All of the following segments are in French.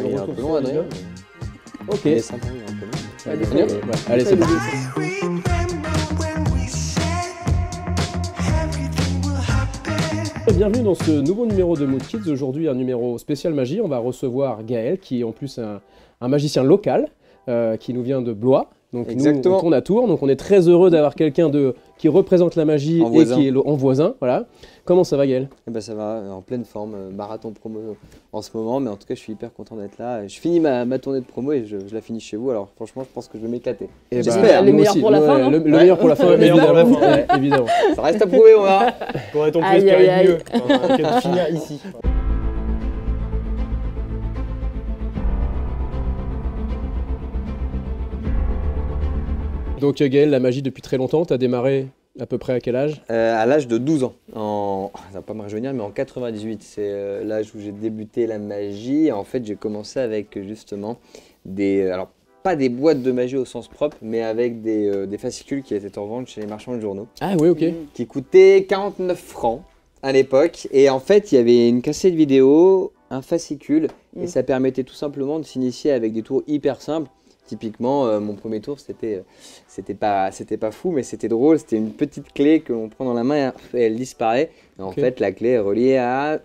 il est un peu long, Adrien. Ok. Il est sympa, il est un peu long. Ouais, allez, c'est parti. Bienvenue dans ce nouveau numéro de Mood Kids. Aujourd'hui, un numéro spécial magie. On va recevoir Gaël, qui est en plus un magicien local, qui nous vient de Blois. Donc Exactement. nous, on tourne à Tours. Donc on est très heureux d'avoir quelqu'un qui représente la magie En et voisin. qui est en voisin. Voilà. Comment ça va, Gaël? Eh ben, ça va, en pleine forme, marathon promo en ce moment, mais en tout cas je suis hyper content d'être là. Je finis ma tournée de promo et je la finis chez vous, alors franchement je pense que je vais m'éclater. Eh J'espère. le nous meilleur aussi. pour la fin, non Le meilleur pour la fin, Le meilleur pour la évidemment. fin. Ouais, évidemment. Ça reste à prouver, on va. Qu'aurait-on pu Aïe, espérer aïe, de mieux que de finir ici? Donc Gaël, la magie depuis très longtemps, tu as démarré à peu près à quel âge? À l'âge de 12 ans, ça va pas me rajeunir, mais en 98, c'est l'âge où j'ai débuté la magie. En fait, j'ai commencé avec justement alors pas des boîtes de magie au sens propre, mais avec des fascicules qui étaient en vente chez les marchands de journaux, Ah oui, ok. qui coûtaient 49 francs à l'époque. Et en fait, il y avait une cassette vidéo, un fascicule, et ça permettait tout simplement de s'initier avec des tours hyper simples. Typiquement, mon premier tour, c'était pas fou, mais c'était drôle. C'était une petite clé que l'on prend dans la main et elle disparaît. Et en fait, la clé est reliée à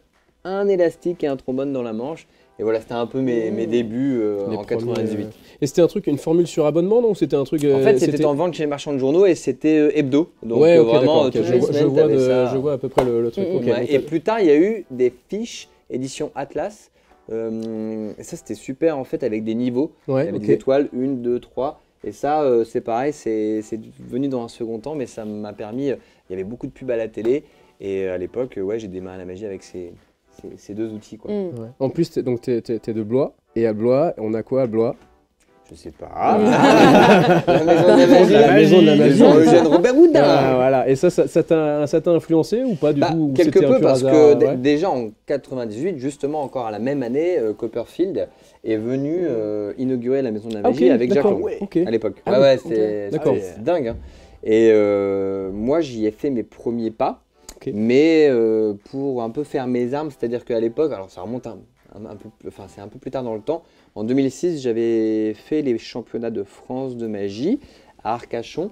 un élastique et un trombone dans la manche. Et voilà, c'était un peu mes débuts en 98. Et c'était un truc, une formule sur abonnement, non? C'était un truc. En fait, c'était en vente chez les marchands de journaux et c'était hebdo. Donc ouais, ok, vraiment, d'accord, ok. toutes les semaines, t'avais ça. Je vois à peu près le truc. Ok, Ouais, donc, et plus tard, il y a eu des fiches édition Atlas. Et ça, c'était super en fait, avec des niveaux. ouais, Il y avait ok. des étoiles, 1, 2, 3. Et ça, c'est pareil, c'est venu dans un second temps, mais ça m'a permis. Il y avait beaucoup de pubs à la télé. Et à l'époque, ouais, j'ai démarré la magie avec ces deux outils, quoi. Ouais. En plus, t'es de Blois. Et à Blois, on a quoi à Blois? Je sais pas. La maison de la magie. La maison de la magie. Jean-Eugène Robert Houdin. Ah, voilà. Et ça t'a influencé ou pas du tout? Ou Quelque c'était un peu pur parce hasard, que ouais. déjà en 98, justement encore à la même année, Copperfield est venu inaugurer la maison de la Ah, ok, magie avec Jacques d'accord, Lang ok. à l'époque. Ah Ouais, oui, ouais, ok, c'est d'accord. dingue, hein. Et moi j'y ai fait mes premiers pas, Ok. mais pour un peu faire mes armes, c'est-à-dire qu'à l'époque, alors ça remonte enfin c'est un peu plus tard dans le temps. En 2006, j'avais fait les championnats de France de magie à Arcachon.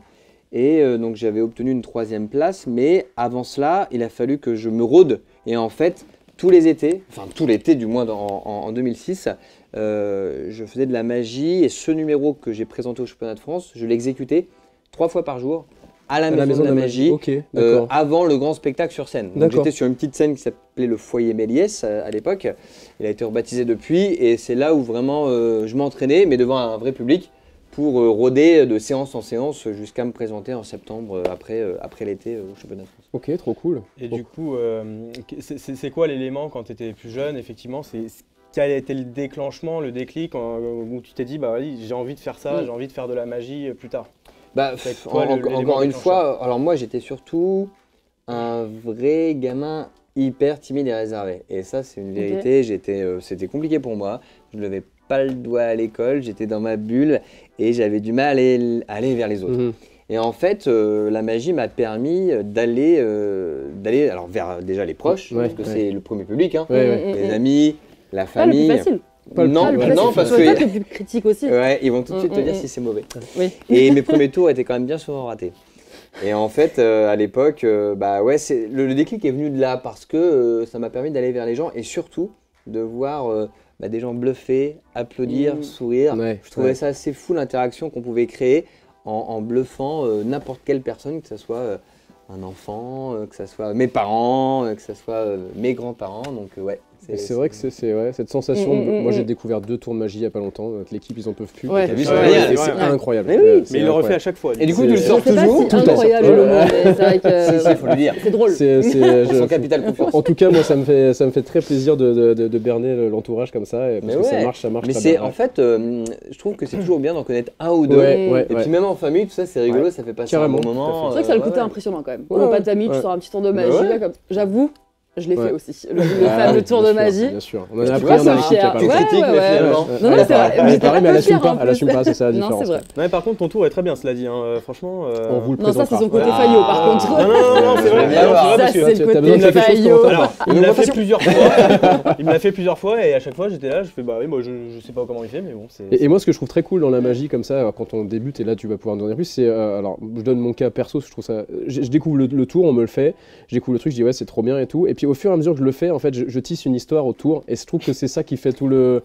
Et donc j'avais obtenu une 3e place, mais avant cela, il a fallu que je me rôde. Et en fait, tous les étés, enfin tout l'été du moins en 2006, je faisais de la magie. Et ce numéro que j'ai présenté au championnat de France, je l'exécutais 3 fois par jour à la maison de la magie, Ok, d'accord. avant le grand spectacle sur scène. Donc D'accord. j'étais sur une petite scène qui s'appelait le Foyer Méliès à l'époque. Il a été rebaptisé depuis et c'est là où vraiment je m'entraînais, mais devant un vrai public, pour rôder de séance en séance jusqu'à me présenter en septembre après l'été au championnat de France. Ok, trop cool. Et du coup, c'est quoi l'élément quand tu étais plus jeune? Effectivement, quel a été le déclenchement, le déclic où tu t'es dit, bah oui, j'ai envie de faire ça, j'ai envie de faire de la magie plus tard? Bah, Ça va être quoi, l'élément encore une déclencheur? fois, alors moi j'étais surtout un vrai gamin hyper timide et réservé. Et ça c'est une vérité, c'était compliqué pour moi. Je ne levais pas le doigt à l'école, j'étais dans ma bulle et j'avais du mal à aller vers les autres. Mhm. Et en fait, la magie m'a permis d'aller alors vers déjà les proches, Ouais, parce que ouais. c'est le premier public, hein, Ouais, les amis, la Pas le plus famille. facile. Pas le non, plus- Pas le plus non, facile. parce C'est toi que le plus critique aussi. ouais, ils vont tout de suite te Mm, dire mm, si c'est mauvais. Oui. Et mes premiers tours étaient quand même bien souvent ratés. Et en fait, à l'époque, bah ouais, le déclic est venu de là parce que ça m'a permis d'aller vers les gens et surtout de voir des gens bluffer, applaudir, sourire. Ouais, Je trouvais ouais. ça assez fou l'interaction qu'on pouvait créer en bluffant n'importe quelle personne, que ce soit un enfant, que ce soit mes parents, que ce soit mes grands-parents. Donc ouais. C'est vrai que c'est ouais, cette sensation. Moi, mm. j'ai découvert 2 tours de magie il n'y a pas longtemps. L'équipe, ils en peuvent plus. Ouais. T'as vu, Et c'est génial. c'est incroyable. Mais oui. Ouais, c'est Mais il le refait à incroyable. chaque fois. Et du coup, tu le C'est- sors Je sais pas toujours. si tout le temps. incroyable le mot, mais c'est vrai que Si, faut le dire. c'est drôle. Son capital confiance. En tout cas, moi, ça me fait très plaisir de berner l'entourage comme ça, parce Mais que ouais. ça marche Mais très c'est bien. en fait, je trouve que c'est toujours bien d'en connaître un ou deux. Ouais, ouais, Et ouais. puis même en famille, tout ça, c'est rigolo, Ouais. ça fait passer Carrément, un tout bon à fait. moment. C'est vrai que ça a le ouais, côté ouais. impressionnant quand même. Ouais, Au repas de ta ouais. tu sors un petit tour de Bah magie, ouais. là, comme... J'avoue, Je l'ai Ouais. fait aussi, le fameux tour de Bien sûr, magie. Bien sûr, on en a Tu appris vois, un dans ça, l'équipe il y a fier. pas Tu Ouais, longtemps. critiques, ouais, mais ouais. finalement. Non, mais c'est vrai. Elle J'étais paraît, mais elle peu assume fière, en pas, elle assume plus. pas, c'est ça la Non, différence. c'est vrai. Non, mais par contre, ton tour est très bien, cela dit. Hein. Franchement. On vous le Non, ça, c'est présentera. son côté Ah. faillot, par contre. Non, c'est vrai. Ouais, Non, c'est vrai Ça, parce que- c'est tu as le besoin de côté quelque chose faillot. pour Alors, il me l'a fait Augmentation. plusieurs fois. Il me l'a fait plusieurs fois et à chaque fois j'étais là, je fais bah oui, moi je sais pas comment il fait, mais bon, c'est. Et moi, ce que je trouve très cool dans la magie comme ça, quand on débute, et là tu vas pouvoir nous en dire plus, c'est, alors je donne mon cas perso, je trouve ça, je découvre le tour, on me le fait, je découvre le truc, je dis ouais c'est trop bien et tout, et puis au fur et à mesure que je le fais, en fait, je tisse une histoire autour, et je trouve que c'est ça qui fait tout le.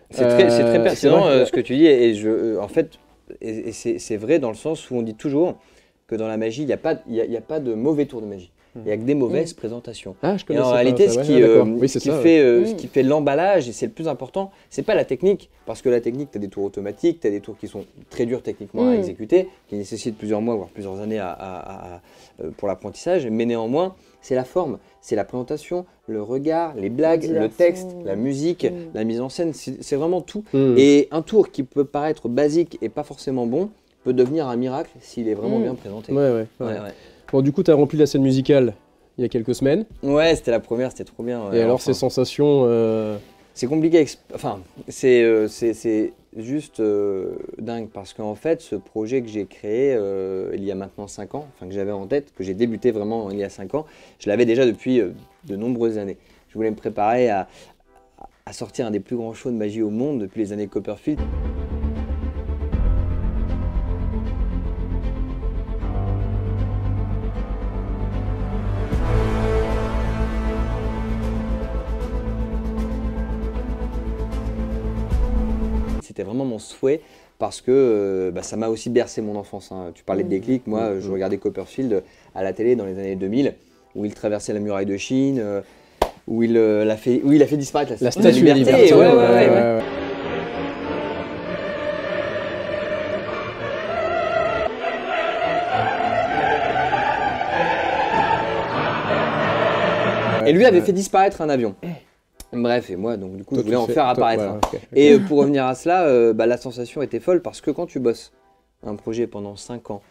C'est très c'est pertinent vrai. ce que tu dis, et en fait, c'est vrai dans le sens où on dit toujours que dans la magie, il n'y a pas de mauvais tour de magie. Il n'y a que des mauvaises présentations. Ah, je Et connaissais en pas réalité, ça, ce ouais, qui, ah, d'accord. Oui, c'est ce qui ça, fait, ouais. ce qui fait l'emballage, et c'est le plus important, c'est pas la technique. Parce que la technique, tu as des tours automatiques, tu as des tours qui sont très durs techniquement à exécuter, qui nécessitent plusieurs mois, voire plusieurs années pour l'apprentissage. Mais néanmoins, c'est la forme, c'est la présentation, le regard, les blagues, le diversion. texte, la musique, la mise en scène, c'est vraiment tout. Hmm. Et un tour qui peut paraître basique et pas forcément bon, peut devenir un miracle s'il est vraiment bien présenté. Ouais. Ouais. Bon, du coup, tu as rempli la scène musicale il y a quelques semaines, Ouais, c'était la première, c'était trop bien. et alors enfin. ces sensations. C'est compliqué, enfin, c'est juste dingue parce qu'en fait, ce projet que j'ai créé il y a maintenant 5 ans, enfin que j'avais en tête, que j'ai débuté vraiment il y a 5 ans, je l'avais déjà depuis de nombreuses années. Je voulais me préparer à sortir un des plus grands shows de magie au monde depuis les années Copperfield. C'était vraiment mon souhait parce que ça m'a aussi bercé mon enfance. Hein. Tu parlais de déclic, moi je regardais Copperfield à la télé dans les années 2000 où il traversait la muraille de Chine, où il a fait disparaître La Statue de statue de liberté. Ouais. Et lui avait fait disparaître un avion. Bref, et moi, donc du coup, je voulais en faire apparaître un. Et pour revenir à cela, la sensation était folle parce que quand tu bosses un projet pendant 5 ans,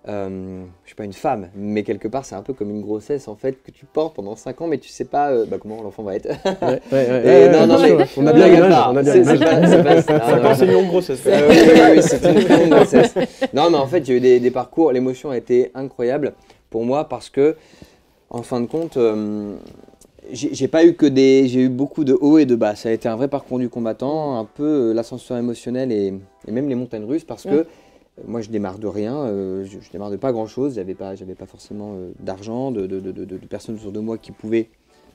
je suis pas une femme, mais quelque part, c'est un peu comme une grossesse en fait que tu portes pendant 5 ans, mais tu sais pas comment l'enfant va être. Non, mais on a bien l'image, on a bien l'image. C'est une longue grossesse. Oui, c'est une longue grossesse. Non, mais en fait, j'ai eu des parcours, l'émotion a été incroyable pour moi parce que, en fin de compte, j'ai pas eu j'ai eu beaucoup de hauts et de bas. Ça a été un vrai parcours du combattant, un peu l'ascenseur émotionnel et même les montagnes russes parce que moi je démarre de rien, je démarre de pas grand chose. J'avais pas forcément d'argent, de personnes autour de moi qui pouvaient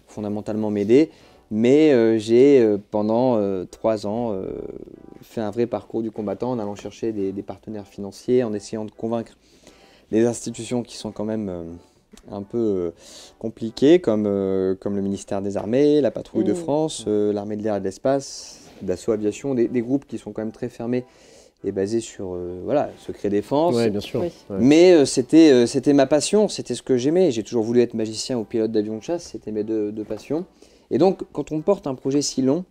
fondamentalement m'aider. Mais j'ai pendant 3 ans fait un vrai parcours du combattant en allant chercher des partenaires financiers, en essayant de convaincre des institutions qui sont quand même un peu compliquées, comme le ministère des Armées, la Patrouille de France, l'Armée de l'air et de l'espace, Dassault Aviation, des groupes qui sont quand même très fermés et basés sur secret défense. Ouais, bien sûr. Oui. Ouais. Mais c'était ma passion, c'était ce que j'aimais. J'ai toujours voulu être magicien ou pilote d'avion de chasse, c'était mes deux passions. Et donc, quand on porte un projet si long,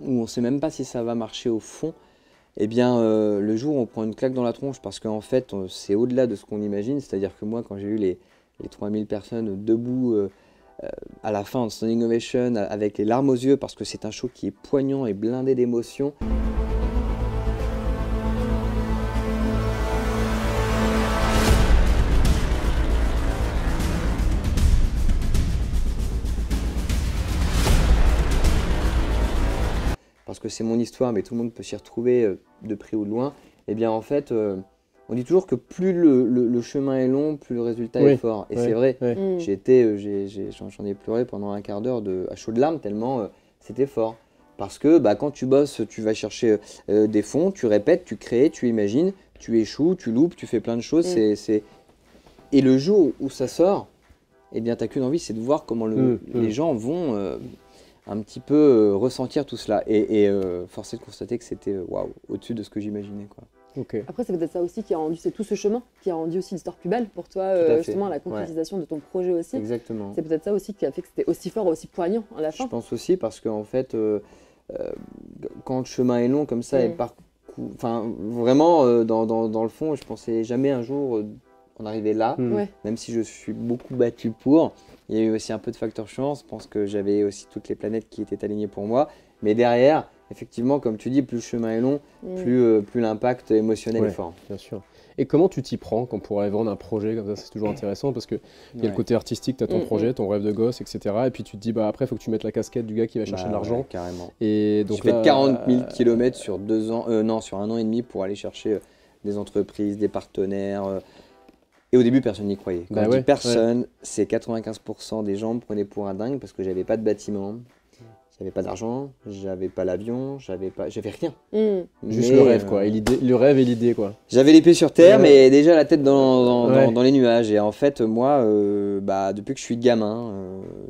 où on ne sait même pas si ça va marcher au fond, eh bien, le jour où on prend une claque dans la tronche, parce qu'en fait, c'est au-delà de ce qu'on imagine. C'est-à-dire que moi, quand j'ai eu les 3000 personnes debout à la fin de Standing Ovation, avec les larmes aux yeux, parce que c'est un show qui est poignant et blindé d'émotions. Parce que c'est mon histoire, mais tout le monde peut s'y retrouver de près ou de loin, eh bien en fait, on dit toujours que plus le chemin est long, plus le résultat est fort. Et c'est vrai, j'en ai pleuré pendant un quart d'heure à chaudes larmes, tellement c'était fort. Parce que quand tu bosses, tu vas chercher des fonds, tu répètes, tu crées, tu imagines, tu échoues, tu loupes, tu fais plein de choses. Et le jour où ça sort, eh bien t'as qu'une envie, c'est de voir comment les gens vont un petit peu ressentir tout cela. Et force est de constater que c'était au-dessus de ce que j'imaginais, quoi. Okay. Après, c'est peut-être ça aussi qui a rendu, c'est tout ce chemin qui a rendu aussi l'histoire plus belle pour toi, justement, la concrétisation de ton projet aussi. Exactement. C'est peut-être ça aussi qui a fait que c'était aussi fort, aussi poignant à la fin. Je pense aussi parce qu'en fait, quand le chemin est long comme ça, et vraiment, dans le fond, je pensais jamais un jour en arriver là, même si je suis beaucoup battu pour. Il y a eu aussi un peu de facteur chance. Je pense que j'avais aussi toutes les planètes qui étaient alignées pour moi. Mais derrière, effectivement, comme tu dis, plus le chemin est long, plus l'impact émotionnel est fort. Bien sûr. Et comment tu t'y prends quand pour aller vendre un projet comme ça? C'est toujours intéressant parce qu'il y a le côté artistique, tu as ton projet, ton rêve de gosse, etc. Et puis tu te dis, bah, après, il faut que tu mettes la casquette du gars qui va chercher de l'argent. Carrément. Et donc j'ai fait 40 000 km sur 2 ans, sur 1 an et demi pour aller chercher des entreprises, des partenaires. Et au début, personne n'y croyait. Quand je dis personne, c'est 95% des gens me prenaient pour un dingue parce que j'avais pas de bâtiment. J'avais pas d'argent, j'avais pas l'avion, j'avais rien. Juste le rêve, quoi. Et le rêve et l'idée, quoi. J'avais les pieds sur terre, mais déjà la tête dans les nuages. Et en fait, moi, depuis que je suis gamin,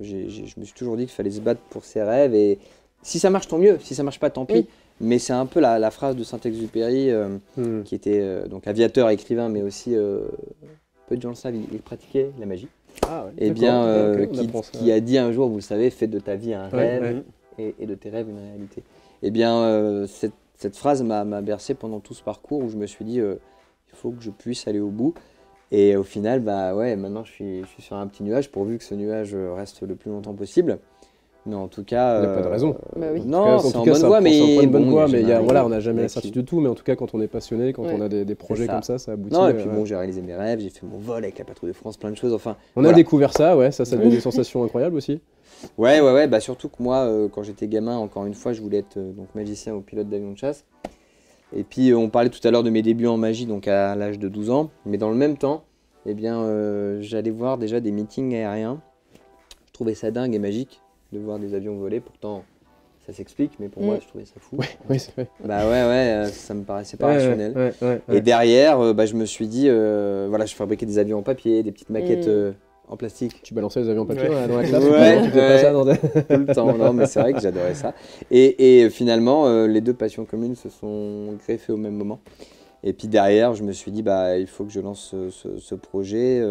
je me suis toujours dit qu'il fallait se battre pour ses rêves. Et si ça marche, tant mieux. Si ça marche pas, tant pis. Mais c'est un peu la phrase de Saint-Exupéry, qui était donc aviateur, écrivain, mais aussi peu de gens le savent, il pratiquait la magie. Ah ouais, et bien, qui a dit un jour, vous le savez, faites de ta vie un rêve et de tes rêves une réalité. Et bien, cette phrase m'a bercé pendant tout ce parcours où je me suis dit, il faut que je puisse aller au bout. Et au final, maintenant je suis sur un petit nuage, pourvu que ce nuage reste le plus longtemps possible. Mais en tout cas, il n'y a pas de raison. Non, c'est en bonne voie, mais on n'a jamais la certitude de tout. Mais en tout cas, quand on est passionné, quand on a des projets comme ça aboutit. Non, et puis j'ai réalisé mes rêves, j'ai fait mon vol avec la Patrouille de France, plein de choses. Enfin, on a découvert ça, ça donne des sensations incroyables aussi. Ouais, bah surtout que moi, quand j'étais gamin, encore une fois, je voulais être donc magicien ou pilote d'avion de chasse. Et puis on parlait tout à l'heure de mes débuts en magie, donc à l'âge de 12 ans. Mais dans le même temps, j'allais voir déjà des meetings aériens. Je trouvais ça dingue et magique de voir des avions voler. Pourtant, ça s'explique, mais pour moi, je trouvais ça fou. Oui, c'est vrai. Ça me paraissait pas rationnel. Et derrière, je me suis dit, je fabriquais des avions en papier, des petites maquettes en plastique. Tu balançais les avions en papier dans la classe? Tu faisais pas ça tout le temps. Non, mais c'est vrai que j'adorais ça. Et finalement, les deux passions communes se sont greffées au même moment. Et puis derrière, je me suis dit, il faut que je lance ce projet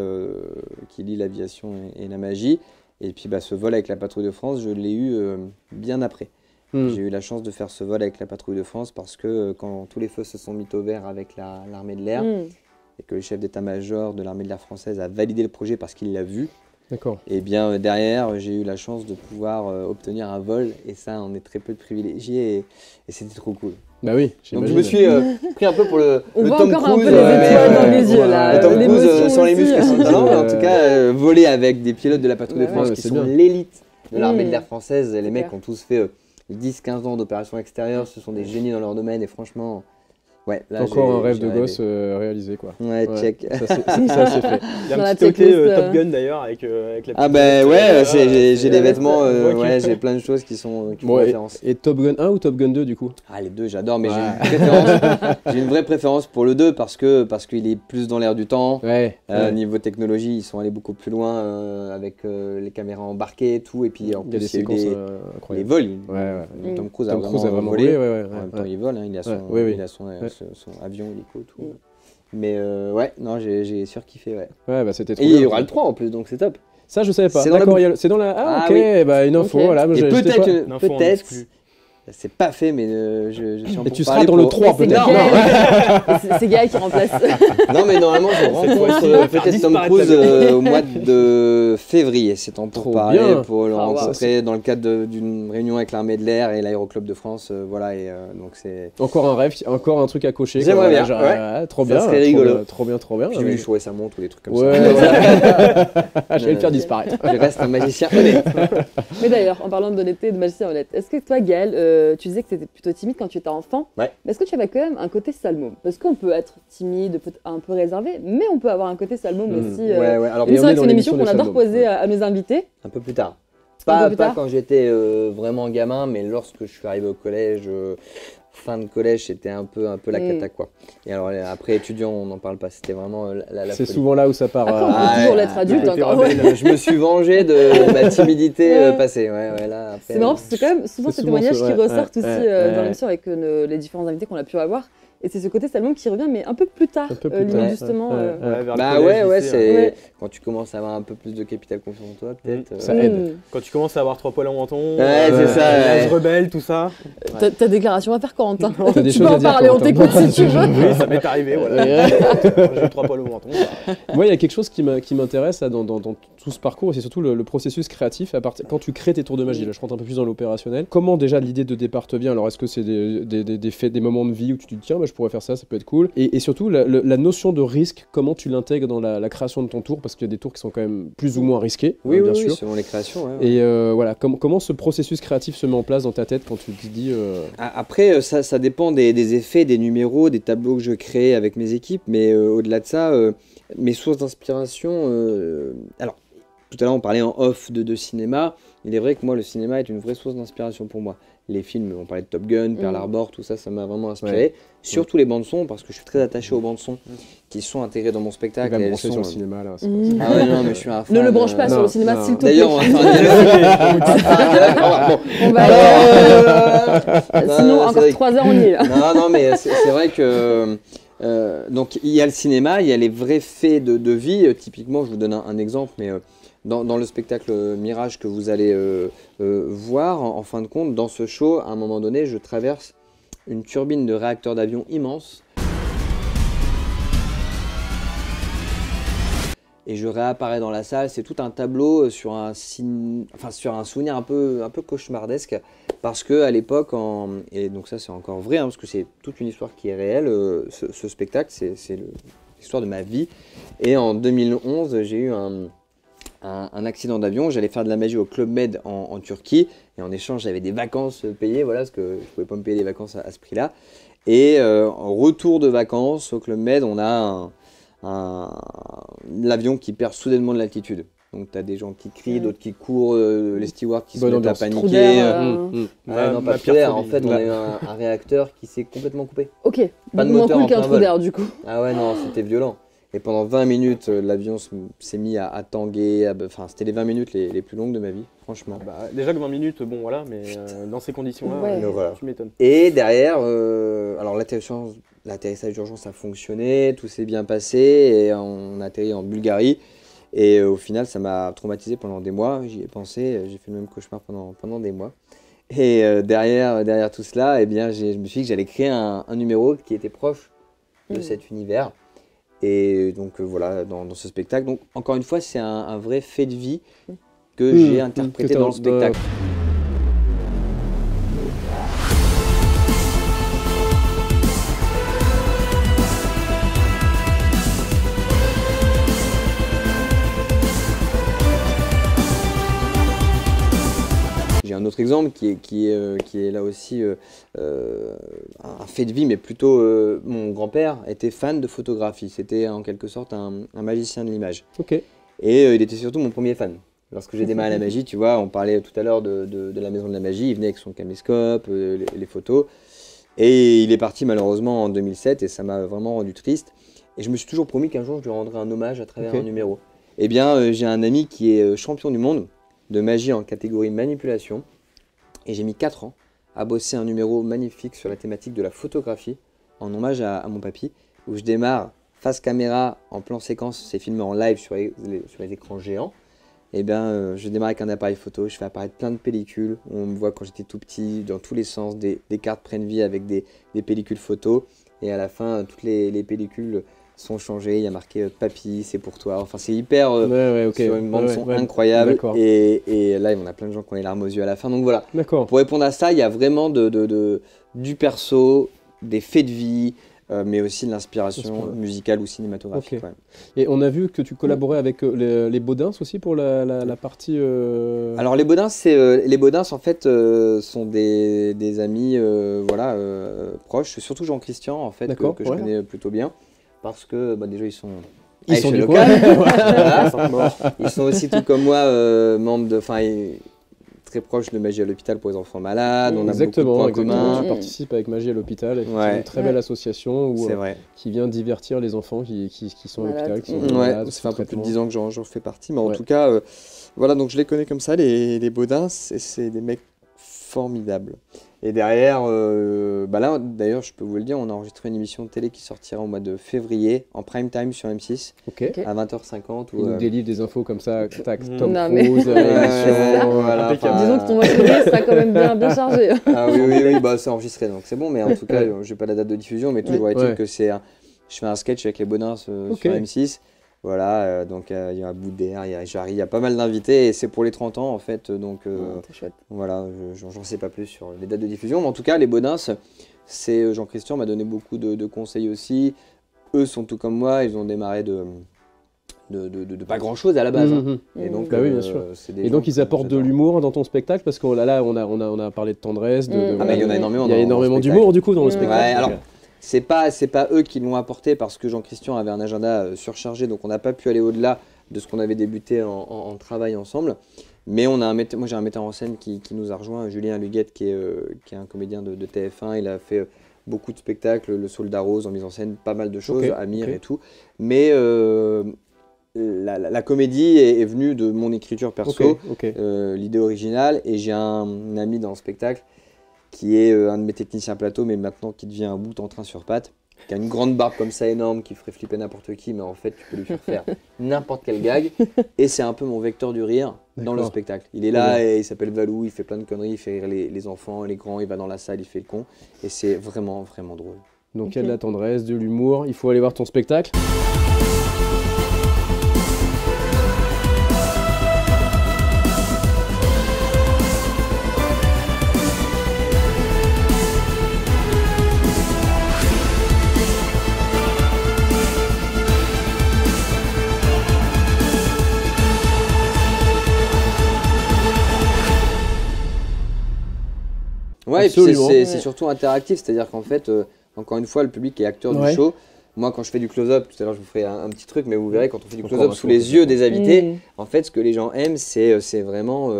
qui lie l'aviation et la magie. Et puis ce vol avec la Patrouille de France, je l'ai eu bien après. J'ai eu la chance de faire ce vol avec la Patrouille de France parce que quand tous les feux se sont mis au vert avec l'armée de l'air et que le chef d'état-major de l'armée de l'air française a validé le projet parce qu'il l'a vu, et bien derrière, j'ai eu la chance de pouvoir obtenir un vol et ça, on est très peu de privilégiés et c'était trop cool. Bah oui, donc je me suis pris un peu pour le On voit Tom encore Cruise, un peu les étoiles dans les yeux là. Tom Cruise sans les muscles et sans le talent, mais en tout cas voler avec des pilotes de la Patrouille de France qui sont l'élite de l'armée de l'air française. Les mecs ont tous fait 10-15 ans d'opérations extérieures, ce sont des génies dans leur domaine et franchement... Là, encore un rêve de gosse réalisé, quoi. Check. Ça c'est fait. Il y a un petit côté Top Gun d'ailleurs avec la petite j'ai des vêtements, j'ai plein de choses qui font référence. Et Top Gun 1 ou Top Gun 2 du coup? Les deux j'adore, mais j'ai une vraie préférence pour le 2 parce qu'il est plus dans l'air du temps. Niveau technologie, ils sont allés beaucoup plus loin avec les caméras embarquées et tout. Et puis en plus, il y a eu les vols. Tom Cruise a vraiment volé. En même temps, il vole, il a son avion, hélico, tout. Mais j'ai surkiffé. C'était trop et bien. il y aura le 3 en plus, donc c'est top. Ça, je savais pas. C'est dans la... Ah, ok, une info. Voilà, et peut-être, c'est pas fait, mais je suis en tu seras dans le 3 peut-être. C'est Gaël qui remplace. Non, mais normalement, je rencontre peut-être Tom Cruise au mois de février. C'est temps pour parler, pour le rencontrer dans le cadre d'une réunion avec l'armée de l'air et l'aéroclub de France. Donc c'est encore un rêve, encore un truc à cocher. J'aimerais bien. Trop bien. Ça serait rigolo. Trop bien. J'ai vu jouer sa montre ou des trucs comme ça. Je vais le faire disparaître. Je reste un magicien honnête. Mais d'ailleurs, en parlant d'honnêteté et de magicien honnête, est-ce que toi, Gaël, tu disais que tu étais plutôt timide quand tu étais enfant, mais est-ce que tu avais quand même un côté salmôme? Parce qu'on peut être timide, un peu réservé, mais on peut avoir un côté salmôme aussi. Alors, c'est vrai que c'est une émission qu'on adore poser à nos invités. Un peu plus tard. Pas quand j'étais vraiment gamin, mais lorsque je suis arrivé au collège, fin de collège, c'était un peu la cata, quoi. Et alors après étudiant, on n'en parle pas, c'était vraiment la c'est souvent là où ça part. Après, on peut toujours l'être adulte encore. Je me suis vengé de ma timidité passée. C'est marrant parce que c'est quand même souvent ces témoignages qui ressortent aussi dans l'émission avec les différents invités qu'on a pu avoir. Et c'est ce côté Salmon qui revient, mais un peu plus tard, limite, justement. Vers le Bah collège, ouais, lycée, c'est Ouais. quand tu commences à avoir un peu plus de capital confiance en toi, peut-être. Ça aide. Quand tu commences à avoir 3 poils au menton, Ouais, c'est ça, l'âge ouais. rebelle, tout ça. Ta déclaration à faire, Corentin. T'as des Tu choses peux à en dire, parler, on Corentin. t'écoute si tu veux. Oui, ça m'est arrivé, voilà. J'ai eu 3 poils au menton. Moi, il y a quelque chose qui m'intéresse là, dans tout ce parcours, et c'est surtout le processus créatif. Quand tu crées tes tours de magie, là, je rentre un peu plus dans l'opérationnel. Comment déjà l'idée de départ te vient? Alors, est-ce que c'est des faits, des moments de vie où tu te dis tiens, bah, je pourrais faire ça peut être cool. Et surtout, la notion de risque, comment tu l'intègres dans la création de ton tour? Parce qu'il y a des tours qui sont quand même plus ou moins risqués, Oui, bien oui, sûr. selon les créations. Ouais, ouais. Et voilà, comment ce processus créatif se met en place dans ta tête quand tu te dis Après, ça dépend des effets, des numéros, des tableaux que je crée avec mes équipes, mais au-delà de ça, mes sources d'inspiration. Alors, tout à l'heure, on parlait en off de cinéma. Il est vrai que moi, le cinéma est une vraie source d'inspiration pour moi. Les films, on parlait de Top Gun, Pearl Harbor, tout ça, ça m'a vraiment inspiré. Ouais. Surtout les bandes-son, parce que je suis très attaché aux bandes-son qui sont intégrées dans mon il spectacle. va me et elles brancher sont, sur le cinéma là? Ah ouais, non, mais je suis un fan. Ne le branche pas sur non, le cinéma, non. s'il te plaît. D'ailleurs, on va faire un dialogue. On va Non, Sinon, c'est encore vrai que- 3 heures, on y est là. Non, mais c'est vrai que donc il y a le cinéma, il y a les vrais faits de vie. Typiquement, je vous donne un exemple, mais dans le spectacle Mirage que vous allez voir, en fin de compte, dans ce show, à un moment donné, je traverse une turbine de réacteur d'avion immense. Et je réapparais dans la salle. C'est tout un tableau sur un souvenir un peu cauchemardesque. Parce que à l'époque, et donc ça c'est encore vrai, hein, parce que c'est toute une histoire qui est réelle, ce spectacle, c'est l'histoire de ma vie. Et en 2011, j'ai eu un accident d'avion. J'allais faire de la magie au Club Med en Turquie. Et en échange, j'avais des vacances payées, voilà, parce que je ne pouvais pas me payer des vacances à ce prix-là. Et en retour de vacances au Club Med, on a l'avion qui perd soudainement de l'altitude. Donc tu as des gens qui crient, d'autres qui courent, les stewards qui se Bonne mettent à ambiance. Trou paniquer. d'air, Ouais, non, Ma pas de pire d'air. En phobie. fait, on a eu un réacteur qui s'est complètement coupé. Ok, Pas de moins moteur cool en qu'un plein trou vol. d'air, du coup. Ah ouais, non, c'était violent. Et pendant 20 minutes, l'avion s'est mis à tanguer. Enfin, c'était les 20 minutes les plus longues de ma vie, franchement. Bah, déjà que 20 minutes, bon voilà, mais dans ces conditions-là, Ouais. Voilà. tu m'étonnes. Et derrière, alors l'atterrissage d'urgence a fonctionné, tout s'est bien passé et on a atterri en Bulgarie. Et au final, ça m'a traumatisé pendant des mois. J'y ai pensé, j'ai fait le même cauchemar pendant des mois. Et derrière tout cela, eh bien, je me suis dit que j'allais créer un numéro qui était proche de cet univers. Et donc voilà, dans ce spectacle. Donc encore une fois, c'est un vrai fait de vie que j'ai interprété dans le spectacle. J'ai un autre exemple qui est là aussi un fait de vie, mais plutôt mon grand-père était fan de photographie. C'était en quelque sorte un magicien de l'image. Ok. Et il était surtout mon premier fan. Lorsque j'ai démarré la magie, tu vois, on parlait tout à l'heure de la maison de la magie, il venait avec son caméscope, les photos. Et il est parti malheureusement en 2007 et ça m'a vraiment rendu triste. Et je me suis toujours promis qu'un jour je lui rendrais un hommage à travers un numéro. Eh bien, j'ai un ami qui est champion du monde de magie en catégorie manipulation. Et j'ai mis 4 ans à bosser un numéro magnifique sur la thématique de la photographie en hommage à mon papy, où je démarre face caméra en plan séquence, c'est filmé en live sur les écrans géants. Et bien, je démarre avec un appareil photo, je fais apparaître plein de pellicules. On me voit quand j'étais tout petit, dans tous les sens, des cartes prennent vie avec des pellicules photos. Et à la fin, toutes les pellicules sont changées, il y a marqué papy, c'est pour toi. Enfin, c'est hyper sur une bande son incroyable. Et là, on a plein de gens qui ont les larmes aux yeux à la fin. Donc voilà. D'accord. Pour répondre à ça, il y a vraiment du perso, des faits de vie, mais aussi de l'inspiration musicale ou cinématographique. Ok. Ouais. Et on a vu que tu collaborais avec les Baudins aussi pour la partie. Alors les Baudins, en fait sont des amis proches, surtout Jean-Christian en fait que je connais plutôt bien parce que déjà ils sont du local. coin. Voilà. Ils sont aussi tout comme moi membres très proches de Magie à l'hôpital pour les enfants malades. On a beaucoup de points communs. Tu participes avec Magie à l'hôpital, et Ouais. c'est une très belle association C'est vrai. qui vient divertir les enfants qui sont à l'hôpital, qui sont Ouais, malades. ça fait un peu plus de 10 ans que j'en fais partie, mais en Ouais. tout cas, voilà, donc je les connais comme ça, les Baudins, c'est des mecs formidable. Et derrière, là, d'ailleurs, je peux vous le dire, on a enregistré une émission de télé qui sortira au mois de février, en prime time sur M6, à 20h50. Il nous délivre des infos comme ça, tac, Tom Non, mais- Cruise, voilà, Impeccable. Disons que ton mois de février sera quand même bien chargé. Ah oui, bah, c'est enregistré, donc c'est bon, mais en tout cas, j'ai pas la date de diffusion, mais toujours est-il que je fais un sketch avec les Bodins sur M6. Voilà, donc il y a Boudère, il y a Jarry, il y a pas mal d'invités et c'est pour les 30 ans en fait, donc C'est chouette. voilà, j'en sais pas plus sur les dates de diffusion, mais en tout cas les Bodins, c'est Jean-Christian m'a donné beaucoup de conseils aussi. Eux sont tout comme moi, ils ont démarré de pas grand chose à la base. Et donc, Bah oui, bien sûr. Et donc ils apportent de l'humour dans ton spectacle parce que là on a parlé de tendresse, mais il y en a énormément. Il y a énormément d'humour du coup dans le spectacle. Ouais, alors c'est pas eux qui l'ont apporté parce que Jean-Christian avait un agenda surchargé, donc on n'a pas pu aller au-delà de ce qu'on avait débuté en travail ensemble. Mais moi j'ai un metteur en scène qui nous a rejoint, Julien Luguette, qui est un comédien de TF1. Il a fait beaucoup de spectacles, Le Soldat Rose en mise en scène, pas mal de choses, Amir et tout. Mais la comédie est venue de mon écriture perso, l'idée originale, et j'ai un ami dans le spectacle qui est un de mes techniciens plateau, mais maintenant qui devient un bout en train sur pattes, qui a une grande barbe comme ça énorme, qui ferait flipper n'importe qui, mais en fait tu peux lui faire n'importe quel gag, et c'est un peu mon vecteur du rire dans le spectacle. Il est là et il s'appelle Valou, il fait plein de conneries, il fait rire les enfants, les grands, il va dans la salle, il fait le con, et c'est vraiment, vraiment drôle. Donc il y a de la tendresse, de l'humour, il faut aller voir ton spectacle. Ouais, et puis c'est surtout interactif, c'est-à-dire qu'en fait, encore une fois, le public est acteur du show. Moi, quand je fais du close-up, tout à l'heure je vous ferai un petit truc, mais vous verrez, quand on fait du close-up sous les yeux des invités, en fait, ce que les gens aiment, c'est vraiment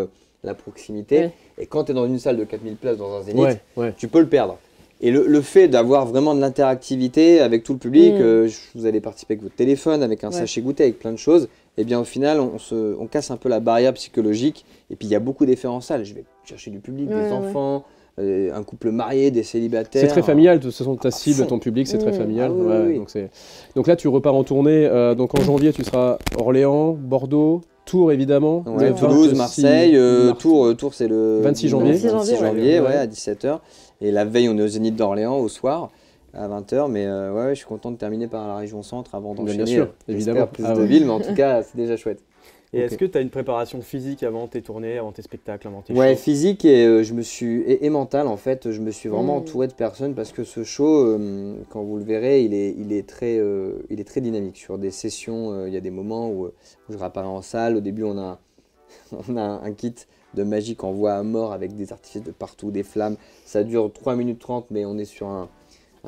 la proximité. Et quand tu es dans une salle de 4000 places dans un zénith, tu peux le perdre. Et le fait d'avoir vraiment de l'interactivité avec tout le public, vous allez participer avec votre téléphone, avec un sachet goûter, avec plein de choses, et bien au final, on casse un peu la barrière psychologique. Et puis il y a beaucoup d'effets en salle. Je vais chercher du public, des enfants. Un couple marié, des célibataires. C'est très familial, de toute façon ta cible, ton public, c'est très familial. Donc là tu repars en tournée, donc en janvier tu seras Orléans, Bordeaux, Tours évidemment. Toulouse, Marseille, Tours c'est le 26 janvier. 26 janvier à 17h. Et la veille on est au Zénith d'Orléans au soir à 20h, mais je suis content de terminer par la région centre avant d'enchaîner. Bien sûr, évidemment. Plus de villes, mais en tout cas c'est déjà chouette. Et est-ce que tu as une préparation physique avant tes tournées, avant tes spectacles, avant tes shows? Ouais, physique et mentale en fait. Je me suis vraiment entouré de personnes parce que ce show, quand vous le verrez, il est très dynamique. Sur des sessions, il y a des moments où je réapparais en salle. Au début, on a un kit de magie qu'on voit à mort avec des artifices de partout, des flammes. Ça dure 3 minutes 30, mais on est sur un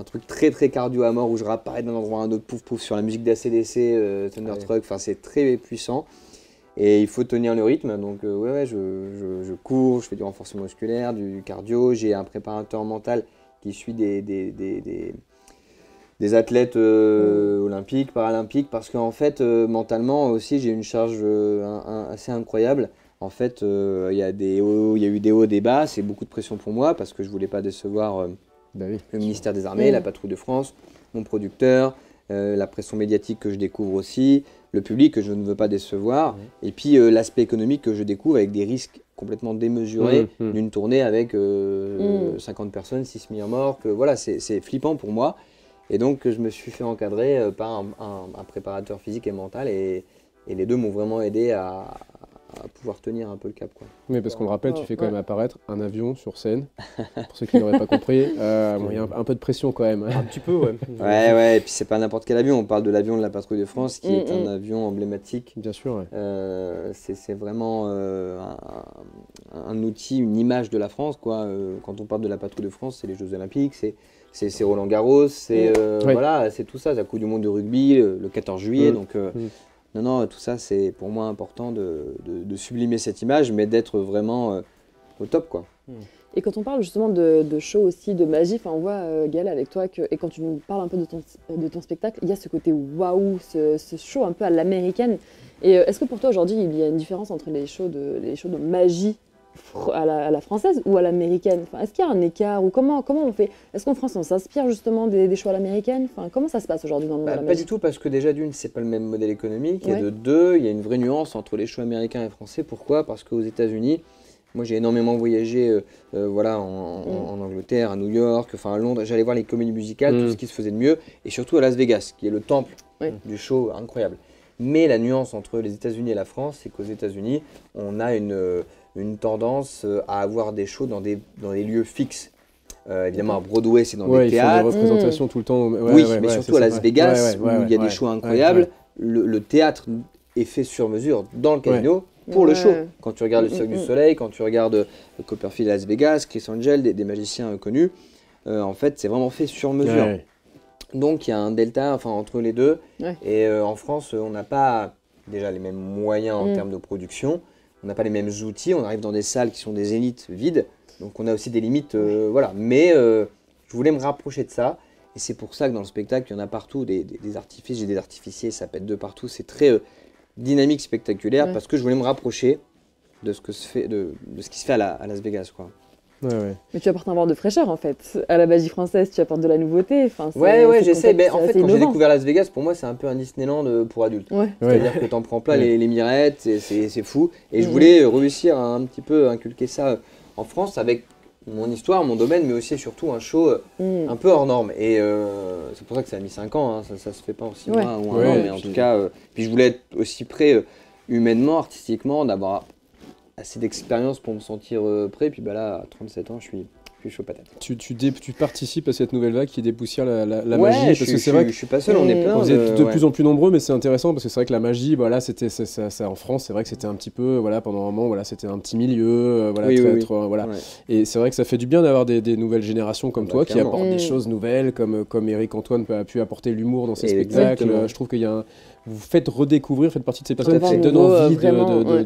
truc très très cardio à mort où je réapparais d'un endroit à un autre, pouf pouf, sur la musique d'ACDC, Thunderstruck. Enfin, c'est très puissant. Et il faut tenir le rythme, donc je cours, je fais du renforcement musculaire, du cardio, j'ai un préparateur mental qui suit des athlètes olympiques, paralympiques, parce qu'en fait, mentalement aussi, j'ai une charge assez incroyable. En fait, il y a eu des hauts, des bas, c'est beaucoup de pression pour moi, parce que je ne voulais pas décevoir le ministère des Armées, la Patrouille de France, mon producteur, la pression médiatique que je découvre aussi, le public que je ne veux pas décevoir, et puis l'aspect économique que je découvre avec des risques complètement démesurés d'une tournée avec 50 personnes, 6 000 morts, voilà, c'est flippant pour moi. Et donc je me suis fait encadrer par un préparateur physique et mental, et les deux m'ont vraiment aidé à pouvoir tenir un peu le cap, quoi. Mais parce qu'on le rappelle, tu fais quand même apparaître un avion sur scène, pour ceux qui n'auraient pas compris. Il y a un peu de pression quand même. Un petit peu, ouais. Ouais, et puis c'est pas n'importe quel avion, on parle de l'avion de la Patrouille de France, qui est un avion emblématique. Bien sûr, c'est vraiment un outil, une image de la France, quoi. Quand on parle de la Patrouille de France, c'est les Jeux Olympiques, c'est Roland Garros, voilà, c'est tout ça, c'est la Coupe du Monde de rugby, le 14 juillet, donc... Non, tout ça, c'est pour moi important de sublimer cette image, mais d'être vraiment au top, quoi. Et quand on parle justement de show aussi, de magie, on voit, Gaël, avec toi, et quand tu nous parles un peu de ton spectacle, il y a ce côté waouh, ce show un peu à l'américaine. Et est-ce que pour toi, aujourd'hui, il y a une différence entre les shows de magie à la française ou à l'américaine? Enfin, est-ce qu'il y a un écart ou comment on fait? Est-ce qu'en France on s'inspire justement des choix à l'américaine? Enfin, comment ça se passe aujourd'hui dans le monde de la Pas magie? du tout, parce que déjà d'une, c'est pas le même modèle économique, Ouais. et de deux, il y a une vraie nuance entre les choix américains et français. Pourquoi? Parce qu'aux États-Unis, moi j'ai énormément voyagé voilà, en Angleterre, à New York, enfin à Londres, j'allais voir les comédies musicales, tout ce qui se faisait de mieux, et surtout à Las Vegas, qui est le temple du show incroyable. Mais la nuance entre les États-Unis et la France, c'est qu'aux États-Unis, on a une tendance à avoir des shows dans des lieux fixes. Évidemment, à Broadway, c'est dans des théâtres. Ils font des représentations tout le temps. Oui, mais surtout à Las Vegas, où il y a des shows incroyables, le théâtre est fait sur mesure dans le casino pour le show. Quand tu regardes le Cirque du Soleil, quand tu regardes Copperfield à Las Vegas, Chris Angel, des magiciens connus, en fait, c'est vraiment fait sur mesure. Donc, il y a un delta entre les deux. Et en France, on n'a pas déjà les mêmes moyens en termes de production. On n'a pas les mêmes outils. On arrive dans des salles qui sont des zéniths vides. Donc, on a aussi des limites. Voilà. Mais je voulais me rapprocher de ça. Et c'est pour ça que dans le spectacle, il y en a partout des artifices. J'ai des artificiers, ça pète de partout. C'est très dynamique, spectaculaire, parce que je voulais me rapprocher de ce qui se fait à Las Vegas, quoi. Mais tu apportes un vent de fraîcheur en fait. À la magie française, tu apportes de la nouveauté. Enfin, j'essaie. En fait, quand j'ai découvert Las Vegas, pour moi, c'est un peu un Disneyland pour adultes. C'est-à-dire que t'en prends plein les mirettes, c'est fou. Et je voulais réussir à un petit peu inculquer ça en France avec mon histoire, mon domaine, mais aussi et surtout un show un peu hors norme. Et c'est pour ça que ça a mis 5 ans. Hein. Ça se fait pas en 6 mois ou un an, mais en tout cas. Puis je voulais être aussi prêt humainement, artistiquement, d'avoir assez d'expérience pour me sentir prêt. Puis là, à 37 ans, je suis chaud patate. Tu participes à cette nouvelle vague qui dépoussière la magie, parce que c'est vrai que je suis pas seul, on est plein. Vous êtes de plus en plus nombreux, mais c'est intéressant parce que c'est vrai que la magie, voilà, c'était ça en France, c'est vrai que c'était un petit peu, voilà, pendant un moment, voilà, c'était un petit milieu, voilà, voilà. Et c'est vrai que ça fait du bien d'avoir des nouvelles générations comme toi qui apportent des choses nouvelles, comme Eric Antoine a pu apporter l'humour dans ses spectacles. Je trouve qu'il y a vous faites redécouvrir, faites partie de ces personnes qui donnent envie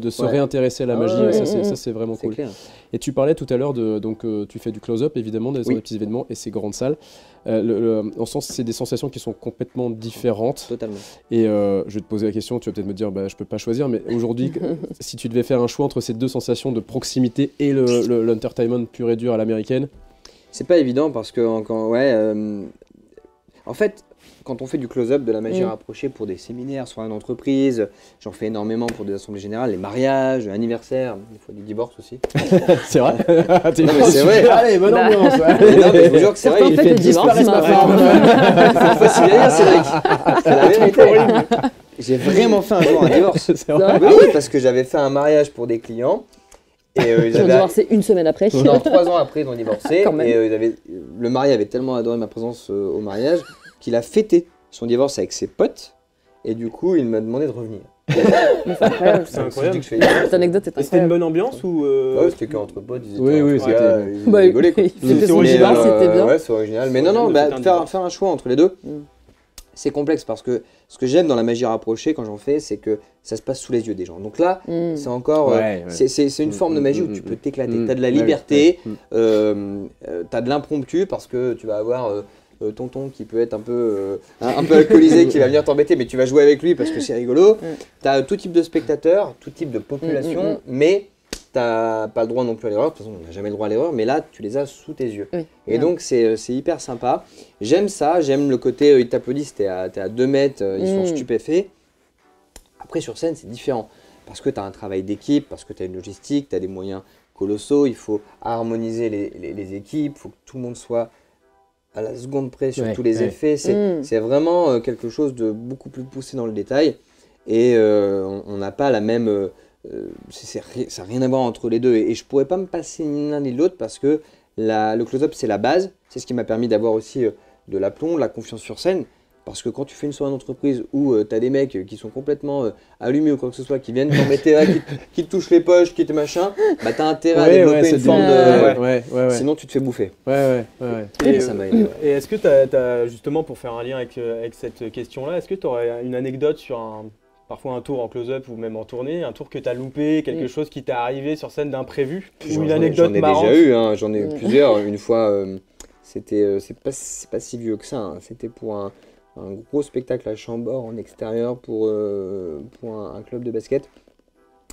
de se réintéresser à la magie. Ça, c'est vraiment cool. Clair. Et tu parlais tout à l'heure donc tu fais du close-up évidemment dans les petits événements et ces grandes salles. En sens, c'est des sensations qui sont complètement différentes. Totalement. Et je vais te poser la question, tu vas peut-être me dire, je peux pas choisir, mais aujourd'hui, si tu devais faire un choix entre ces deux sensations de proximité et l'entertainment pur et dur à l'américaine. C'est pas évident parce que en fait, quand on fait du close-up, de la magie rapprochée pour des séminaires, soit en entreprise, j'en fais énormément pour des assemblées générales, les mariages, anniversaires, des fois des divorces aussi. C'est vrai. C'est vrai. Allez, bonne ambiance. Non, mais je vous jure que c'est vrai. Il fait disparaître ma femme. Faut facile à dire, Cédric. C'est la vérité. J'ai vraiment fait un jour un divorce. Oui, parce que j'avais fait un mariage pour des clients. Ils ont divorcé une semaine après. Non, 3 ans après, ils ont divorcé. Quand même. Et le mari avait tellement adoré ma présence au mariage qu'il a fêté son divorce avec ses potes. Et du coup, il m'a demandé de revenir. C'est incroyable. C'est incroyable. Cette anecdote est Et c'était une incroyable. bonne ambiance ou Ouais, c'était qu'entre potes, ils étaient Oui, ils rigolaient, quoi. C'était original, c'était bien. Ouais, c'est original. Mais non, faire un choix entre les deux, c'est complexe parce que ce que j'aime dans la magie rapprochée quand j'en fais, c'est que ça se passe sous les yeux des gens. Donc là, c'est encore, c'est une forme de magie où tu peux t'éclater. Tu as de la liberté, tu as de l'impromptu parce que tu vas avoir tonton qui peut être un peu alcoolisé, qui va venir t'embêter, mais tu vas jouer avec lui parce que c'est rigolo. Tu as tout type de spectateurs, tout type de population, mais t'as pas le droit non plus à l'erreur. De toute façon, on n'a jamais le droit à l'erreur, mais là, tu les as sous tes yeux. Et donc, c'est hyper sympa. J'aime ça, j'aime le côté, ils t'applaudissent, t'es à 2 mètres, ils sont stupéfaits. Après, sur scène, c'est différent. Parce que tu as un travail d'équipe, parce que tu as une logistique, tu as des moyens colossaux, il faut harmoniser les équipes, il faut que tout le monde soit à la seconde près sur tous les effets. C'est vraiment quelque chose de beaucoup plus poussé dans le détail. Et on n'a pas la même... ça n'a rien à voir entre les deux. Et je ne pourrais pas me passer ni l'un ni l'autre parce que le close-up, c'est la base. C'est ce qui m'a permis d'avoir aussi de l'aplomb, de la confiance sur scène. Parce que quand tu fais une soirée d'entreprise où tu as des mecs qui sont complètement allumés ou quoi que ce soit, qui viennent t'embêter là, qui te touchent les poches, qui te machin, bah t'as intérêt à développer une forme de... Sinon tu te fais bouffer. Et, ça m'a aidé. Et est-ce que t'as justement, pour faire un lien avec cette question-là, est-ce que tu aurais une anecdote sur parfois un tour en close-up ou même en tournée, un tour que tu as loupé, quelque chose qui t'est arrivé sur scène d'imprévu, ou une anecdote marrante? J'en ai déjà eu, hein, j'en ai eu plusieurs. Une fois, c'est pas si vieux que ça, hein. C'était pour un gros spectacle à Chambord en extérieur pour un club de basket.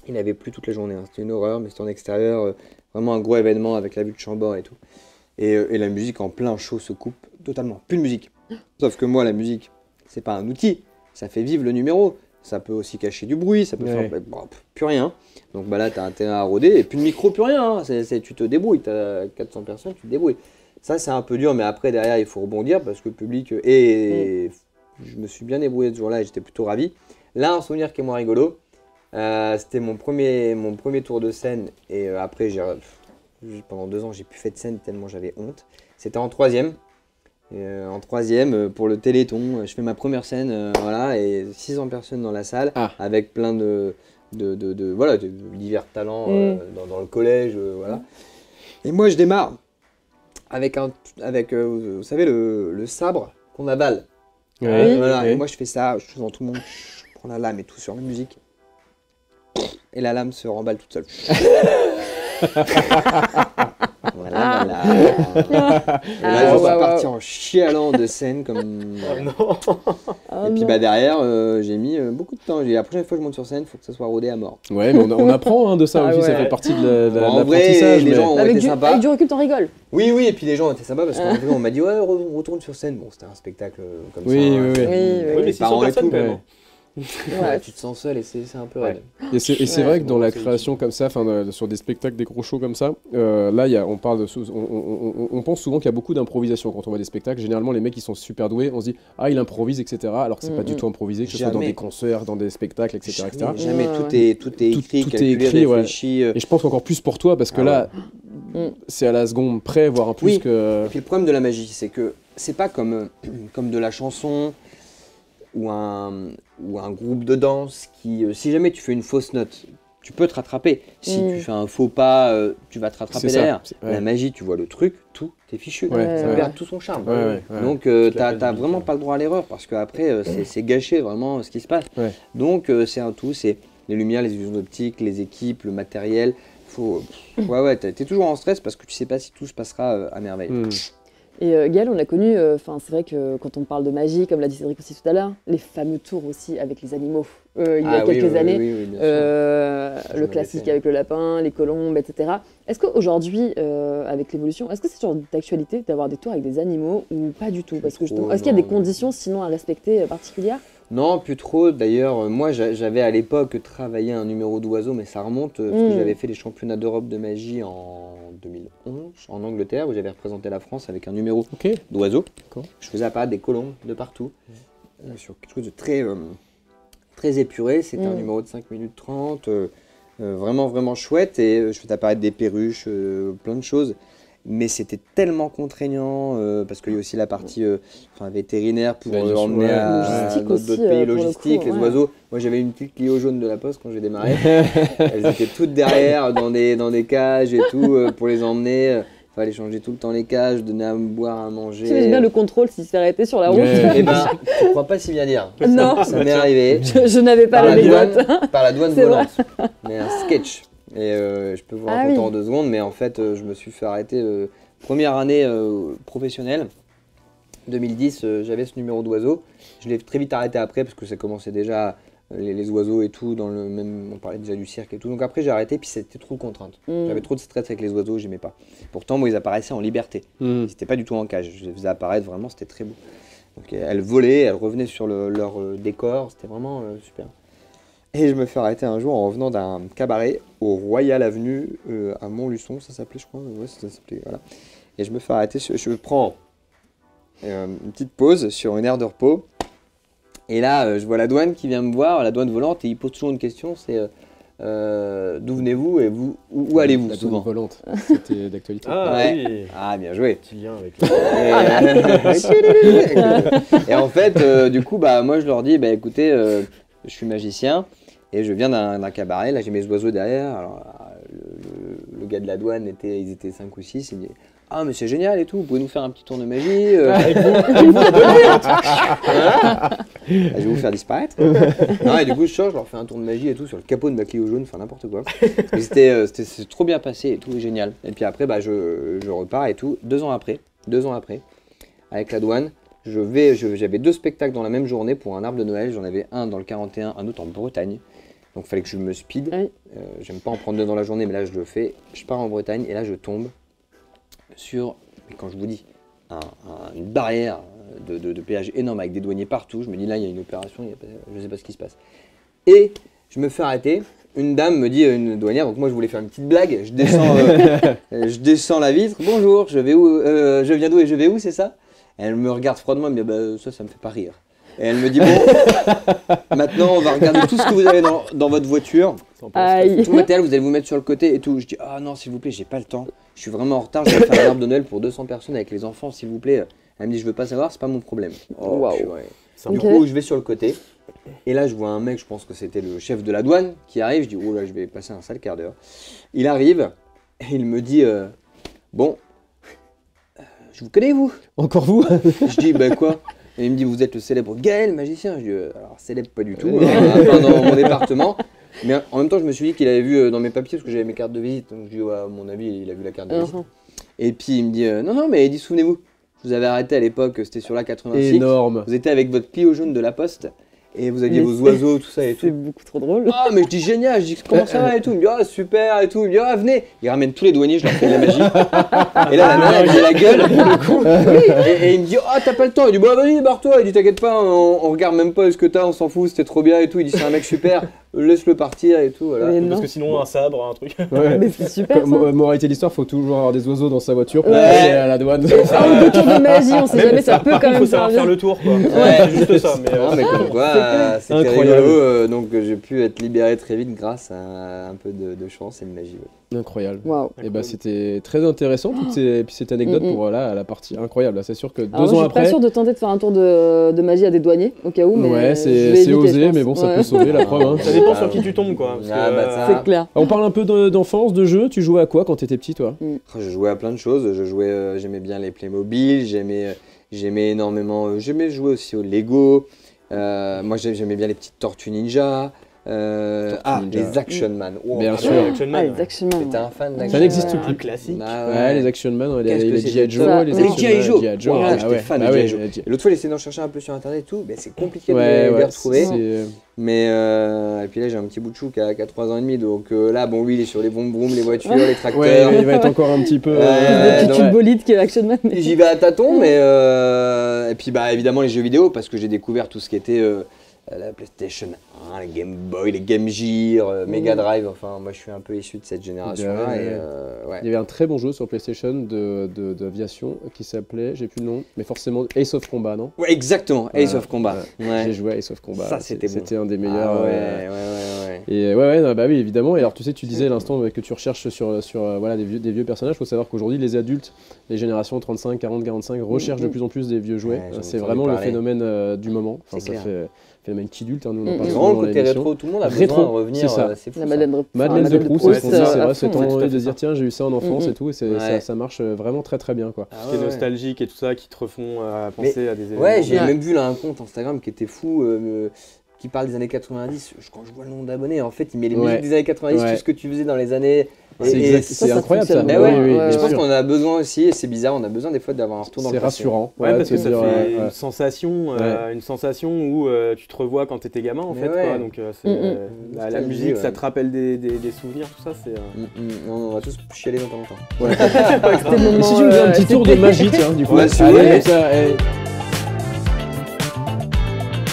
Il n'avait plu toute la journée, hein. C'était une horreur, mais c'était en extérieur, vraiment un gros événement avec la vue de Chambord et tout. Et la musique en plein show se coupe totalement, plus de musique. Sauf que moi, la musique, c'est pas un outil, ça fait vivre le numéro. Ça peut aussi cacher du bruit, ça peut faire plus rien. Donc bah là, tu as intérêt à rôder, et plus de micro, plus rien. Hein. Tu te débrouilles, tu as 400 personnes, tu te débrouilles. Ça, c'est un peu dur, mais après, derrière, il faut rebondir parce que le public. Et je me suis bien débrouillé ce jour-là et j'étais plutôt ravi. Là, un souvenir qui est moins rigolo, c'était mon premier tour de scène. Et après, pendant 2 ans, j'ai plus fait de scène tellement j'avais honte. C'était en 3e. En 3e, pour le Téléthon, je fais ma première scène, voilà, et 600 personnes dans la salle, avec plein de divers talents dans le collège, voilà. Et moi, je démarre avec vous savez, le sabre qu'on avale. Voilà. Et moi, je fais ça, je suis devant tout le monde, je prends la lame et tout sur la musique, et la lame se remballe toute seule. Voilà. Et là, je suis parti en chialant de scène comme. Et puis derrière, j'ai mis beaucoup de temps. La prochaine fois que je monte sur scène, il faut que ça soit rodé à mort. Ouais, mais on apprend de ça aussi, ça fait partie de en vrai, les gens ont été sympas. Avec du recul, t'en rigoles. Oui, et puis les gens ont été sympas parce qu'en vrai, on m'a dit ouais, on retourne sur scène. Bon, c'était un spectacle comme ça. Oui, mais 600 personnes quand même. Ouais, tu te sens seul et c'est un peu raide. Et c'est vrai que dans la création comme ça, sur des spectacles, des gros shows comme ça, là on pense souvent qu'il y a beaucoup d'improvisation quand on voit des spectacles. Généralement les mecs ils sont super doués, on se dit ah il improvise, etc. Alors que c'est pas du tout improvisé, que ce soit dans des concerts, dans des spectacles, etc. Jamais, tout est écrit, calculé, réfléchi. Et je pense encore plus pour toi parce que là c'est à la seconde près, voire un plus que... Et puis le problème de la magie, c'est que c'est pas comme de la chanson ou un groupe de danse qui, si jamais tu fais une fausse note, tu peux te rattraper. Si tu fais un faux pas, tu vas te rattraper derrière. La magie, tu vois le truc, tout est fichu. Ça perd tout son charme. Donc, tu n'as vraiment pas le droit à l'erreur parce qu'après, c'est gâché vraiment ce qui se passe. Donc, c'est un tout. C'est les lumières, les illusions d'optique, les équipes, le matériel. Tu es toujours en stress parce que tu sais pas si tout se passera à merveille. Et Gaël, on a connu, c'est vrai que quand on parle de magie, comme l'a dit Cédric aussi tout à l'heure, les fameux tours aussi avec les animaux. Il y a quelques années, le classique avec le lapin, les colombes, etc. Est-ce qu'aujourd'hui, avec l'évolution, est-ce que c'est toujours d'actualité d'avoir des tours avec des animaux ou pas du tout? Parce que est-ce qu'il y a des conditions sinon à respecter particulières? Non, plus trop. D'ailleurs, moi, j'avais à l'époque travaillé un numéro d'oiseau, mais ça remonte, parce que j'avais fait les championnats d'Europe de magie en 2011, en Angleterre, où j'avais représenté la France avec un numéro d'oiseau. Je faisais apparaître des colombes de partout, sur quelque chose de très épuré. C'était un numéro de 5 minutes 30, vraiment, vraiment chouette. Et je faisais apparaître des perruches, plein de choses. Mais c'était tellement contraignant parce qu'il y a aussi la partie vétérinaire pour emmener à d'autres pays, logistique, les oiseaux. Moi j'avais une petite Clio jaune de la Poste quand j'ai démarré. Elles étaient toutes derrière dans des cages et tout pour les emmener. Il fallait changer tout le temps les cages, donner à boire, à manger. Tu imagines bien le contrôle s'il se fait arrêter sur la route. Eh ben, je crois pas si bien dire. Non, ça m'est arrivé. Je n'avais pas l'anecdote. Par la douane volante. Mais un sketch. Et je peux vous raconter en 2 secondes, mais en fait, je me suis fait arrêter. Première année professionnelle, 2010, j'avais ce numéro d'oiseau. Je l'ai très vite arrêté après, parce que ça commençait déjà, les oiseaux et tout, on parlait déjà du cirque et tout. Donc après, j'ai arrêté, puis c'était trop de contraintes. J'avais trop de stress avec les oiseaux, j'aimais pas. Pourtant, moi, ils apparaissaient en liberté. Ils n'étaient pas du tout en cage. Je les faisais apparaître, vraiment, c'était très beau. Donc elles volaient, elles revenaient sur leur décor, c'était vraiment super. Et je me fais arrêter un jour en revenant d'un cabaret au Royal Avenue à Montluçon, ça s'appelait je crois, ça s'appelait, voilà. Et je me fais arrêter, je prends une petite pause sur une aire de repos. Et là, je vois la douane qui vient me voir, la douane volante, et il pose toujours une question, c'est d'où venez-vous et où allez-vous souvent? La douane volante, c'était d'actualité. Ah, bien joué. Petit lien avec Et en fait, du coup, moi je leur dis, écoutez, je suis magicien. Et je viens d'un cabaret, là j'ai mes oiseaux derrière. Alors, le gars de la douane, ils étaient 5 ou 6, il me dit ah mais c'est génial et tout, vous pouvez nous faire un petit tour de magie avec vous je vais vous faire disparaître. Non, et du coup je change, je leur fais un tour de magie et tout sur le capot de ma Clio jaune, enfin n'importe quoi. C'est trop bien passé et tout, génial. Et puis après je repars et tout, 2 ans après, avec la douane. J'avais 2 spectacles dans la même journée pour un arbre de Noël, j'en avais un dans le 41, un autre en Bretagne. Donc il fallait que je me speed. Oui. J'aime pas en prendre 2 dans la journée, mais là je le fais. Je pars en Bretagne et là je tombe sur, mais quand je vous dis, une barrière de péage énorme avec des douaniers partout. Je me dis là il y a une opération, je sais pas ce qui se passe. Et je me fais arrêter. Une dame me dit, une douanière, donc moi je voulais faire une petite blague. Je descends la vitre. Bonjour, je viens d'où et je vais où, c'est ça? Elle me regarde froidement, elle me dit bah, ça me fait pas rire. Et elle me dit bon, maintenant on va regarder tout ce que vous avez dans votre voiture. Aïe. Tout le matériel, vous allez vous mettre sur le côté et tout. Je dis ah non s'il vous plaît, j'ai pas le temps. Je suis vraiment en retard, je vais faire un arbre de Noël pour 200 personnes avec les enfants, s'il vous plaît. Elle me dit je veux pas savoir, c'est pas mon problème. Oh, wow. Du coup je vais sur le côté. Et là, je vois un mec, je pense que c'était le chef de la douane qui arrive. Je dis, oh là, je vais passer un sale quart d'heure. Il arrive et il me dit, bon, je vous connais, vous? Encore vous? Je dis, ben quoi? Et il me dit, vous êtes le célèbre Gaël, magicien. Je dis, alors célèbre pas du tout, pas dans mon département. Mais en même temps, je me suis dit qu'il avait vu dans mes papiers, parce que j'avais mes cartes de visite. Donc je dis, ouais, à mon avis, il a vu la carte de visite. Et puis il me dit, non, mais il dit, souvenez-vous, je vous avais arrêté à l'époque, c'était sur la 86. Énorme. Vous étiez avec votre Clio jaune de la Poste. Et vous aviez vos oiseaux, tout ça et tout. C'est beaucoup trop drôle. Ah, mais je dis génial, je dis comment ça va et tout. Il me dit ah, super et tout. Il me dit ah, venez. Il ramène tous les douaniers, je leur fais de la magie. Et là, la nana, elle fait la gueule. Et il me dit ah, t'as pas le temps. Il dit bah, vas-y, barre-toi. Il dit t'inquiète pas, on regarde même pas ce que t'as, on s'en fout, c'était trop bien et tout. Il dit c'est un mec super, laisse-le partir et tout. Voilà. Parce que sinon, un sabre, un truc. Ouais. Mais c'est super. Ça. Moralité de l'histoire, faut toujours avoir des oiseaux dans sa voiture pour Ouais. aller à la douane. Un tour de magie, on sait jamais, ça peut Par quand contre, même faut savoir faire servir. le tour, quoi. Ouais. C'est juste ça. Mais, Non, mais comme quoi, c'était Incroyable. rigolo. Donc j'ai pu être libéré très vite grâce à un peu de chance et de magie. Ouais. Incroyable. Waouh. Et bah c'était très intéressant et puis cette anecdote pour la partie incroyable. Là, c'est sûr que Alors 2 moi, ans je suis après. pas sûre de tenter de faire un tour de magie à des douaniers, au cas où. Mais Ouais, je vais c'est éviter, osé, je pense. mais bon, ça Ouais. peut sauver la preuve. Hein. Ça dépend sur qui tu tombes, quoi. Parce Ah, que, bah, ça. C'est clair. On parle un peu d'enfance, de jeu. Tu jouais à quoi quand t'étais petit, toi? Je jouais à plein de choses. J'aimais bien les Playmobil. J'aimais énormément. J'aimais jouer aussi au Lego. Moi, j'aimais bien les petites Tortues Ninja. Ninja. Les Action Man. Oh, Bien ah, sûr. ouais. Action Ah, Man, les Action Man. T'étais un fan d'Action Ça n'existe Man? plus. un classique. Ah Ouais, les Action Man, Qu'est-ce les que G.I. c'est Joe, ça les Les Action G.I. Man, Joe. G.I. Joe. Ouais, Ah j'étais ouais, fan bah de ouais, G.I. Joe. Et l'autre fois, j'ai essayé d'en chercher un peu sur internet et tout, mais c'est compliqué de les retrouver. Mais et puis là, j'ai un petit bout de chou qui a 3 ans et demi, donc là, bon, lui, il est sur les vroom vroom, les voitures, les tracteurs. Ouais, il va être encore un petit peu. Le non, petit ouais. bolide qui est Action Man. mais- J'y vais à tâtons, mais et puis bah évidemment les jeux vidéo parce que j'ai découvert tout ce qui était la PlayStation 1, les Game Boy, les Game Gear, Mega Drive. Enfin, moi je suis un peu issu de cette génération-là. Ouais, Et, ouais. Il y avait un très bon jeu sur PlayStation d'aviation qui s'appelait, j'ai plus le nom, mais forcément Ace of Combat, non? Ouais, exactement, Ace Ouais, of Combat. Ouais. J'ai joué à Ace of Combat. Ça, c'était bon. C'était un des Ah meilleurs. ouais. Et ouais, non, bah oui, évidemment. Et alors, tu sais, tu disais à l'instant que tu recherches sur voilà, des vieux personnages. Il faut savoir qu'aujourd'hui, les adultes, les générations 35, 40, 45, recherchent de plus en plus des vieux jouets. Ouais, j'en C'est entendais vraiment le parler. phénomène du moment. Enfin, C'est ça clair. fait phénomène kidulte, hein, nous on en parle C'est souvent vraiment le dans côté l'émission. rétro, tout le monde a Rétro, besoin de revenir. c'est ça. C'est fou, La ça. Madeleine de Madeleine de Proust, ouais, c'est ça, à c'est fond, ton ouais. envie de se dire tiens, j'ai eu ça en enfance et tout, et Ouais. ça marche vraiment très très bien, quoi. Ah Ce qui est ouais. nostalgique et tout ça, qui te refont penser à des événements. Ouais, j'ai Ouais. même vu là un compte Instagram qui était fou, qui parle des années 90. Quand je vois le nombre d'abonnés, en fait, il met les Ouais. musiques des années 90, Ouais. tout ce que tu faisais dans les années. C'est Et c'est ça incroyable ça. fonctionne Bah ouais, Oui, ouais, je bien pense sûr. qu'on a besoin aussi, et c'est bizarre, on a besoin des fois d'avoir un retour dans le C'est passé. rassurant. Ouais, parce que de ça dire, fait ouais. une sensation où tu te revois quand t'étais gamin en Mais fait. ouais. Quoi. Donc c'est, la Nostalgie, musique, ouais. ça te rappelle des souvenirs, tout ça. C'est, Non, on va tous chialer dans pas longtemps. C'était le Et moment, si tu nous fais un petit tour de magie, tiens, du coup. Ouais, si Allez, vous voulez. comme ça,